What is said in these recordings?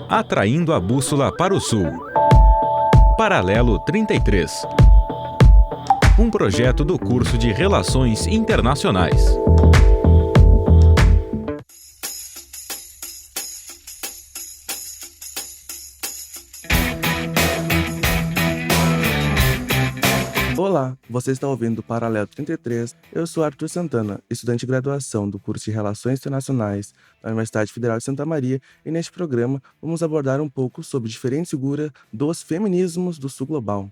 Atraindo a bússola para o sul. Paralelo 33. Um projeto do curso de Relações Internacionais. Olá, você está ouvindo o Paralelo 33. Eu sou Arthur Santana, estudante de graduação do curso de Relações Internacionais da Universidade Federal de Santa Maria, e neste programa vamos abordar um pouco sobre diferentes figuras dos feminismos do sul global.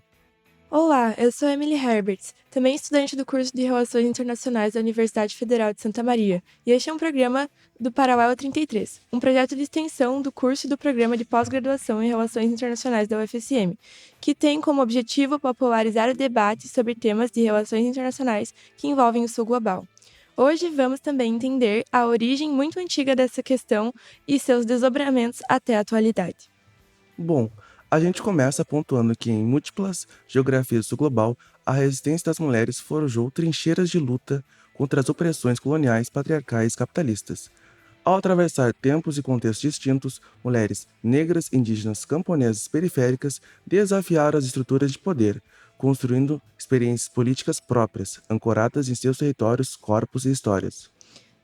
Olá, eu sou Emily Herberts, também estudante do curso de Relações Internacionais da Universidade Federal de Santa Maria, e este é um programa do Paralelo 33, um projeto de extensão do curso e do programa de pós-graduação em Relações Internacionais da UFSM, que tem como objetivo popularizar o debate sobre temas de relações internacionais que envolvem o sul global. Hoje vamos também entender a origem muito antiga dessa questão e seus desdobramentos até a atualidade. Bom, a gente começa pontuando que em múltiplas geografias do sul global, a resistência das mulheres forjou trincheiras de luta contra as opressões coloniais, patriarcais e capitalistas. Ao atravessar tempos e contextos distintos, mulheres negras, indígenas, camponesas, periféricas desafiaram as estruturas de poder, construindo experiências políticas próprias, ancoradas em seus territórios, corpos e histórias.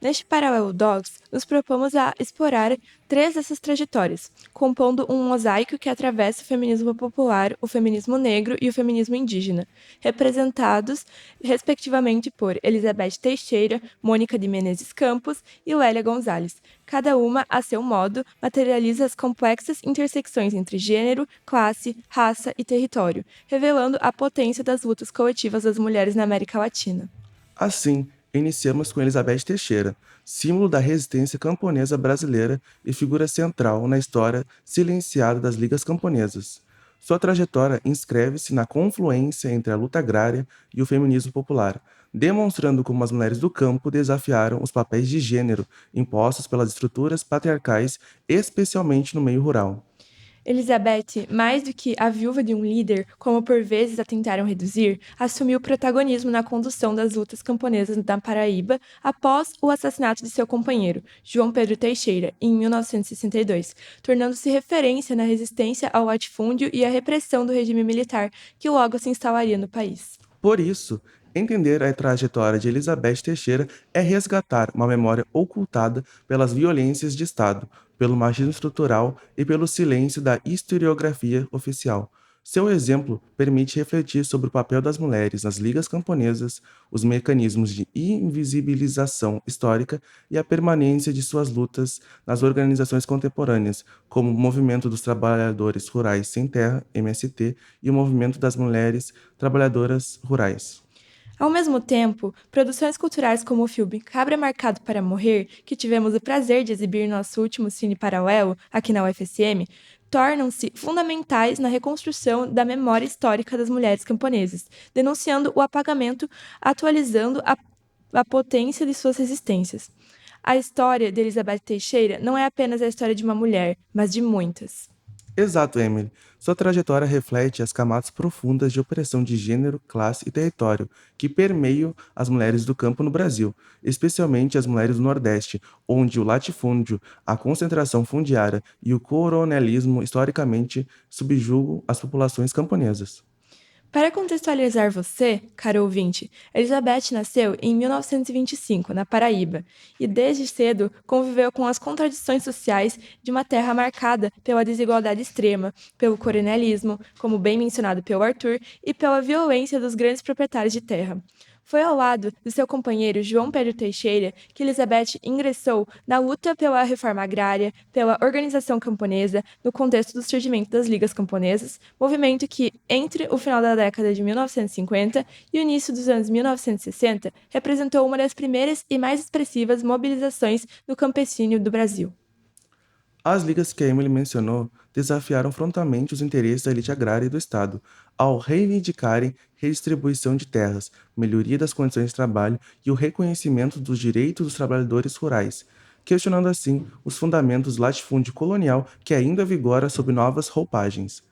Neste Paralelo Dogs, nos propomos a explorar três dessas trajetórias, compondo um mosaico que atravessa o feminismo popular, o feminismo negro e o feminismo indígena, representados, respectivamente, por Elizabeth Teixeira, Mônica de Menezes Campos e Lélia Gonzalez. Cada uma, a seu modo, materializa as complexas intersecções entre gênero, classe, raça e território, revelando a potência das lutas coletivas das mulheres na América Latina. Assim, iniciamos com Elizabeth Teixeira, símbolo da resistência camponesa brasileira e figura central na história silenciada das ligas camponesas. Sua trajetória inscreve-se na confluência entre a luta agrária e o feminismo popular, demonstrando como as mulheres do campo desafiaram os papéis de gênero impostos pelas estruturas patriarcais, especialmente no meio rural. Elizabeth, mais do que a viúva de um líder, como por vezes a tentaram reduzir, assumiu protagonismo na condução das lutas camponesas da Paraíba após o assassinato de seu companheiro, João Pedro Teixeira, em 1962, tornando-se referência na resistência ao latifúndio e à repressão do regime militar que logo se instalaria no país. Por isso, entender a trajetória de Elizabeth Teixeira é resgatar uma memória ocultada pelas violências de Estado, pelo machismo estrutural e pelo silêncio da historiografia oficial. Seu exemplo permite refletir sobre o papel das mulheres nas ligas camponesas, os mecanismos de invisibilização histórica e a permanência de suas lutas nas organizações contemporâneas, como o Movimento dos Trabalhadores Rurais Sem Terra, MST, e o Movimento das Mulheres Trabalhadoras Rurais. Ao mesmo tempo, produções culturais como o filme Cabra Marcado para Morrer, que tivemos o prazer de exibir no nosso último Cine Paralelo, aqui na UFSM, tornam-se fundamentais na reconstrução da memória histórica das mulheres camponesas, denunciando o apagamento, atualizando a potência de suas resistências. A história de Elizabeth Teixeira não é apenas a história de uma mulher, mas de muitas. Exato, Emily. Sua trajetória reflete as camadas profundas de opressão de gênero, classe e território que permeiam as mulheres do campo no Brasil, especialmente as mulheres do Nordeste, onde o latifúndio, a concentração fundiária e o coronelismo historicamente subjugam as populações camponesas. Para contextualizar você, caro ouvinte, Elizabeth nasceu em 1925, na Paraíba, e desde cedo conviveu com as contradições sociais de uma terra marcada pela desigualdade extrema, pelo coronelismo, como bem mencionado pelo Arthur, e pela violência dos grandes proprietários de terra. Foi ao lado do seu companheiro João Pedro Teixeira que Elizabeth ingressou na luta pela reforma agrária, pela organização camponesa, no contexto do surgimento das ligas camponesas, movimento que, entre o final da década de 1950 e o início dos anos 1960, representou uma das primeiras e mais expressivas mobilizações do campesínio do Brasil. As ligas que a Emily mencionou desafiaram frontalmente os interesses da elite agrária e do Estado, ao reivindicarem redistribuição de terras, melhoria das condições de trabalho e o reconhecimento dos direitos dos trabalhadores rurais, questionando assim os fundamentos do latifúndio colonial que ainda vigora sob novas roupagens.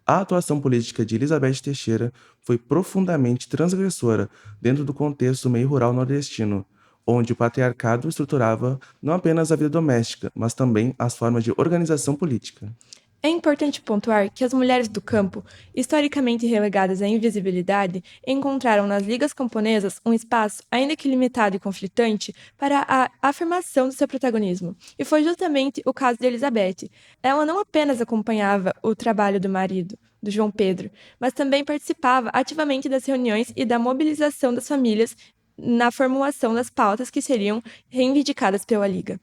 A atuação política de Elizabeth Teixeira foi profundamente transgressora dentro do contexto do meio rural nordestino, onde o patriarcado estruturava não apenas a vida doméstica, mas também as formas de organização política. É importante pontuar que as mulheres do campo, historicamente relegadas à invisibilidade, encontraram nas ligas camponesas um espaço, ainda que limitado e conflitante, para a afirmação do seu protagonismo. E foi justamente o caso de Elizabeth. Ela não apenas acompanhava o trabalho do marido, do João Pedro, mas também participava ativamente das reuniões e da mobilização das famílias na formulação das pautas que seriam reivindicadas pela Liga.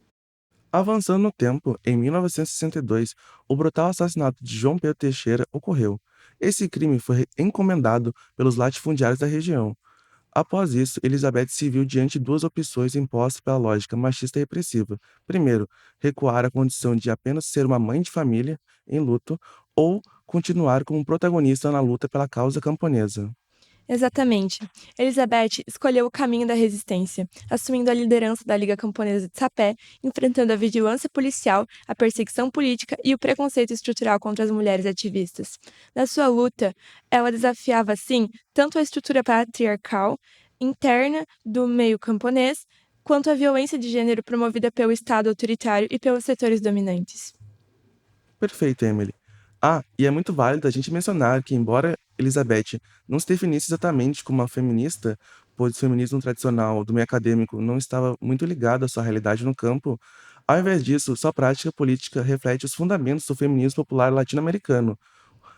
Avançando no tempo, em 1962, o brutal assassinato de João Pedro Teixeira ocorreu. Esse crime foi encomendado pelos latifundiários da região. Após isso, Elizabeth se viu diante de duas opções impostas pela lógica machista e repressiva. Primeiro, recuar à condição de apenas ser uma mãe de família em luto, ou continuar como protagonista na luta pela causa camponesa. Exatamente. Elizabeth escolheu o caminho da resistência, assumindo a liderança da Liga Camponesa de Sapé, enfrentando a vigilância policial, a perseguição política e o preconceito estrutural contra as mulheres ativistas. Na sua luta, ela desafiava, assim, tanto a estrutura patriarcal interna do meio camponês, quanto a violência de gênero promovida pelo Estado autoritário e pelos setores dominantes. Perfeito, Emily. E é muito válido a gente mencionar que, embora Elizabeth não se definisse exatamente como uma feminista, pois o feminismo tradicional do meio acadêmico não estava muito ligado à sua realidade no campo, ao invés disso, sua prática política reflete os fundamentos do feminismo popular latino-americano,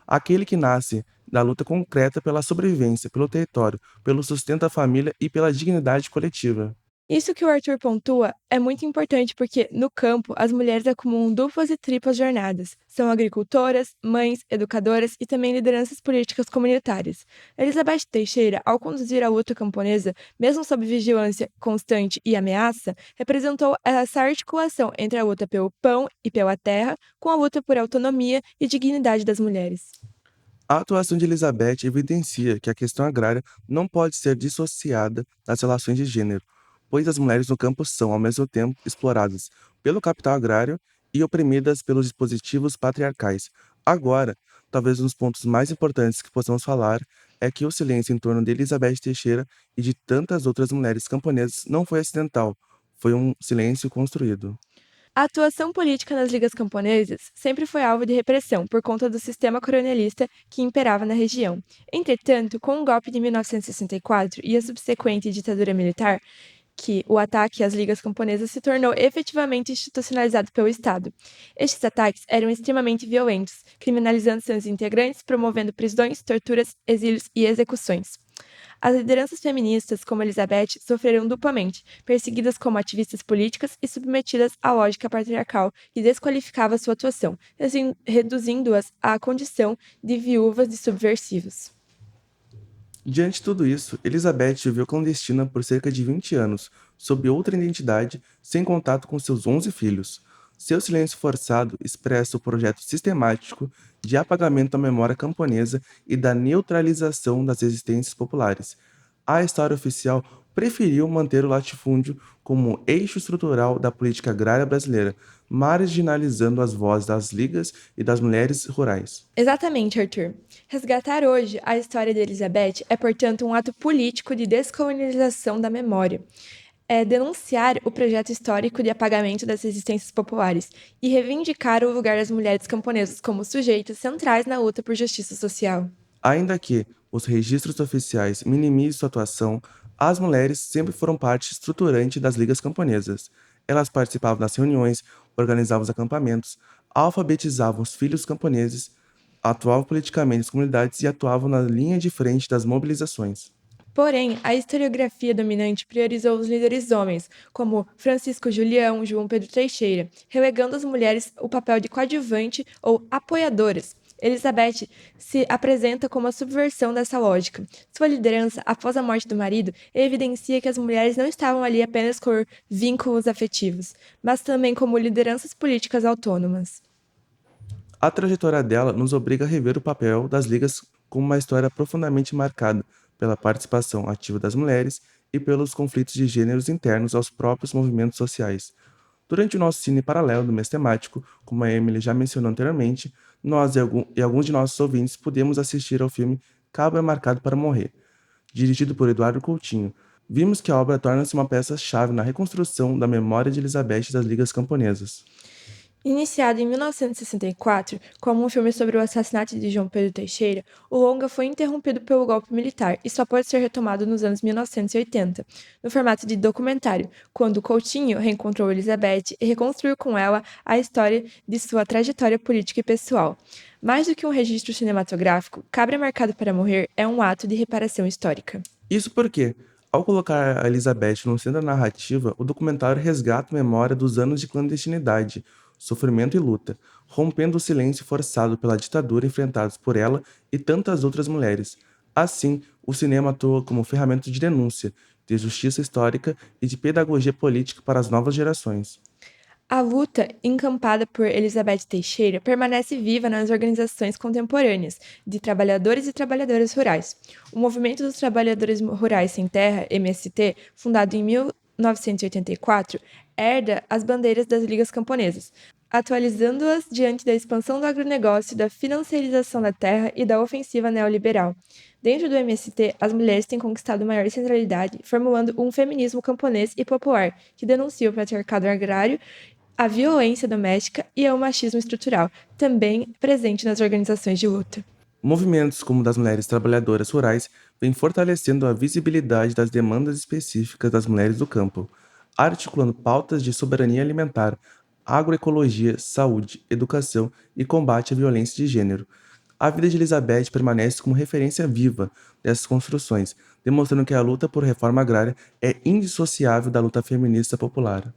aquele que nasce da luta concreta pela sobrevivência, pelo território, pelo sustento da família e pela dignidade coletiva. Isso que o Arthur pontua é muito importante porque, no campo, as mulheres acumulam duplas e triplas jornadas. São agricultoras, mães, educadoras e também lideranças políticas comunitárias. Elizabeth Teixeira, ao conduzir a luta camponesa, mesmo sob vigilância constante e ameaça, representou essa articulação entre a luta pelo pão e pela terra com a luta por autonomia e dignidade das mulheres. A atuação de Elizabeth evidencia que a questão agrária não pode ser dissociada das relações de gênero, pois as mulheres no campo são, ao mesmo tempo, exploradas pelo capital agrário e oprimidas pelos dispositivos patriarcais. Agora, talvez um dos pontos mais importantes que possamos falar é que o silêncio em torno de Elizabeth Teixeira e de tantas outras mulheres camponesas não foi acidental, foi um silêncio construído. A atuação política nas ligas camponesas sempre foi alvo de repressão por conta do sistema colonialista que imperava na região. Entretanto, com o golpe de 1964 e a subsequente ditadura militar, que o ataque às ligas camponesas se tornou efetivamente institucionalizado pelo Estado. Estes ataques eram extremamente violentos, criminalizando seus integrantes, promovendo prisões, torturas, exílios e execuções. As lideranças feministas, como Elizabeth, sofreram duplamente, perseguidas como ativistas políticas e submetidas à lógica patriarcal que desqualificava sua atuação, reduzindo-as à condição de viúvas de subversivos. Diante de tudo isso, Elizabeth viveu clandestina por cerca de 20 anos, sob outra identidade, sem contato com seus 11 filhos. Seu silêncio forçado expressa o projeto sistemático de apagamento da memória camponesa e da neutralização das resistências populares. A história oficial preferiu manter o latifúndio como eixo estrutural da política agrária brasileira, marginalizando as vozes das ligas e das mulheres rurais. Exatamente, Arthur. Resgatar hoje a história de Elizabeth é, portanto, um ato político de descolonização da memória. É denunciar o projeto histórico de apagamento das resistências populares e reivindicar o lugar das mulheres camponesas como sujeitos centrais na luta por justiça social. Ainda que os registros oficiais minimizem sua atuação, as mulheres sempre foram parte estruturante das ligas camponesas. Elas participavam das reuniões, organizavam os acampamentos, alfabetizavam os filhos camponeses, atuavam politicamente nas comunidades e atuavam na linha de frente das mobilizações. Porém, a historiografia dominante priorizou os líderes homens, como Francisco Julião, João Pedro Teixeira, relegando às mulheres o papel de coadjuvante ou apoiadoras. Elizabeth se apresenta como a subversão dessa lógica. Sua liderança, após a morte do marido, evidencia que as mulheres não estavam ali apenas por vínculos afetivos, mas também como lideranças políticas autônomas. A trajetória dela nos obriga a rever o papel das ligas como uma história profundamente marcada pela participação ativa das mulheres e pelos conflitos de gêneros internos aos próprios movimentos sociais. Durante o nosso cine paralelo do mês temático, como a Emily já mencionou anteriormente, nós e alguns de nossos ouvintes pudemos assistir ao filme Cabo é Marcado para Morrer, dirigido por Eduardo Coutinho. Vimos que a obra torna-se uma peça-chave na reconstrução da memória de Elizabeth das Ligas Camponesas. Iniciado em 1964 como um filme sobre o assassinato de João Pedro Teixeira, o longa foi interrompido pelo golpe militar e só pôde ser retomado nos anos 1980, no formato de documentário, quando Coutinho reencontrou Elizabeth e reconstruiu com ela a história de sua trajetória política e pessoal. Mais do que um registro cinematográfico, Cabra Marcado para Morrer é um ato de reparação histórica. Isso porque, ao colocar a Elizabeth no centro da narrativa, o documentário resgata a memória dos anos de clandestinidade, sofrimento e luta, rompendo o silêncio forçado pela ditadura enfrentados por ela e tantas outras mulheres. Assim, o cinema atua como ferramenta de denúncia, de justiça histórica e de pedagogia política para as novas gerações. A luta encampada por Elizabeth Teixeira permanece viva nas organizações contemporâneas de trabalhadores e trabalhadoras rurais. O Movimento dos Trabalhadores Rurais Sem Terra, MST, fundado em 1984, herda as bandeiras das ligas camponesas, atualizando-as diante da expansão do agronegócio, da financiarização da terra e da ofensiva neoliberal. Dentro do MST, as mulheres têm conquistado maior centralidade, formulando um feminismo camponês e popular que denuncia o patriarcado agrário, a violência doméstica e o machismo estrutural, também presente nas organizações de luta. Movimentos como o das mulheres trabalhadoras rurais vêm fortalecendo a visibilidade das demandas específicas das mulheres do campo, articulando pautas de soberania alimentar, agroecologia, saúde, educação e combate à violência de gênero. A vida de Elizabeth permanece como referência viva dessas construções, demonstrando que a luta por reforma agrária é indissociável da luta feminista popular.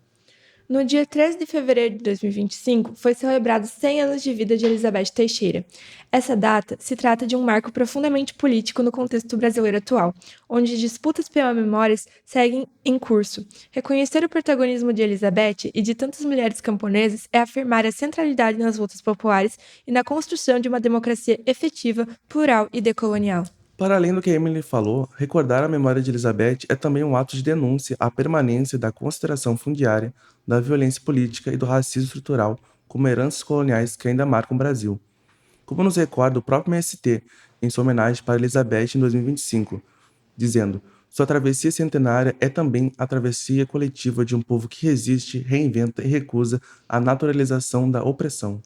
No dia 13 de fevereiro de 2025, foi celebrado 100 anos de vida de Elizabeth Teixeira. Essa data se trata de um marco profundamente político no contexto brasileiro atual, onde disputas pela memória seguem em curso. Reconhecer o protagonismo de Elizabeth e de tantas mulheres camponesas é afirmar a centralidade nas lutas populares e na construção de uma democracia efetiva, plural e decolonial. Para além do que a Emily falou, recordar a memória de Elizabeth é também um ato de denúncia à permanência da consideração fundiária, da violência política e do racismo estrutural como heranças coloniais que ainda marcam o Brasil. Como nos recorda o próprio MST em sua homenagem para Elizabeth em 2025, dizendo: sua travessia centenária é também a travessia coletiva de um povo que resiste, reinventa e recusa a naturalização da opressão.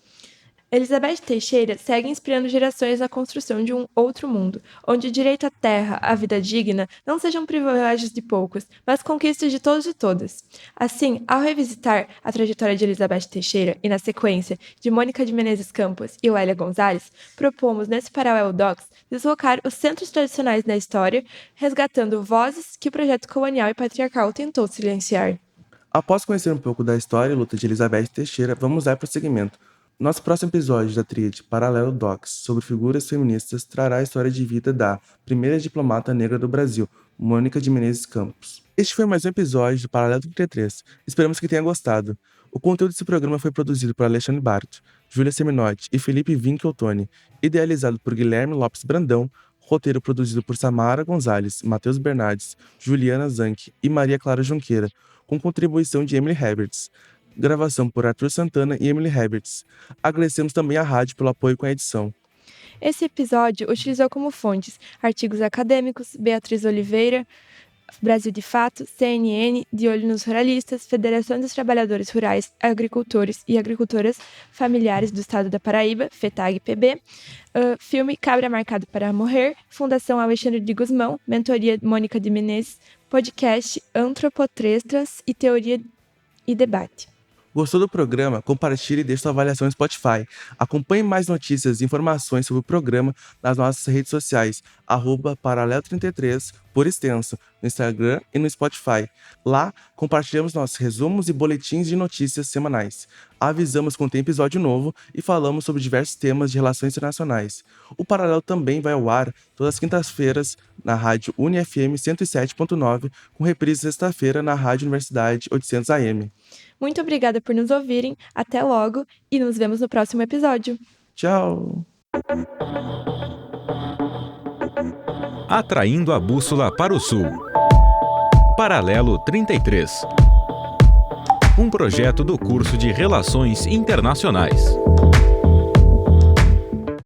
Elizabeth Teixeira segue inspirando gerações na construção de um outro mundo, onde o direito à terra, à vida digna, não sejam privilégios de poucos, mas conquistas de todos e todas. Assim, ao revisitar a trajetória de Elizabeth Teixeira e, na sequência, de Mônica de Menezes Campos e Wélia Gonzalez, propomos, nesse Paralelo Docs, deslocar os centros tradicionais da história, resgatando vozes que o projeto colonial e patriarcal tentou silenciar. Após conhecer um pouco da história e luta de Elizabeth Teixeira, vamos dar prosseguimento. Nosso próximo episódio da tríade Paralelo Docs sobre figuras feministas trará a história de vida da primeira diplomata negra do Brasil, Mônica de Menezes Campos. Este foi mais um episódio do Paralelo 33. Esperamos que tenha gostado. O conteúdo desse programa foi produzido por Alexandre Barto, Júlia Seminotti e Felipe Winkeltoni, idealizado por Guilherme Lopes Brandão, roteiro produzido por Samara Gonzalez, Matheus Bernardes, Juliana Zanck e Maria Clara Junqueira, com contribuição de Emily Herberts. Gravação por Arthur Santana e Emily Herberts. Agradecemos também à rádio pelo apoio com a edição. Esse episódio utilizou como fontes artigos acadêmicos, Beatriz Oliveira, Brasil de Fato, CNN, De Olho nos Ruralistas, Federação dos Trabalhadores Rurais, Agricultores e Agricultoras Familiares do Estado da Paraíba, FETAG-PB, filme Cabra Marcado para Morrer, Fundação Alexandre de Gusmão, Mentoria Mônica de Menezes, podcast Antropotrestas e Teoria e Debate. Gostou do programa? Compartilhe e deixe sua avaliação no Spotify. Acompanhe mais notícias e informações sobre o programa nas nossas redes sociais, @Paralelo33, por extenso, no Instagram e no Spotify. Lá, compartilhamos nossos resumos e boletins de notícias semanais. Avisamos quando tem episódio novo e falamos sobre diversos temas de relações internacionais. O Paralelo também vai ao ar todas as quintas-feiras na rádio UniFM 107.9, com reprise sexta-feira na Rádio Universidade 800 AM. Muito obrigada por nos ouvirem, até logo e nos vemos no próximo episódio. Tchau! Atraindo a bússola para o sul. Paralelo 33. Um projeto do curso de Relações Internacionais.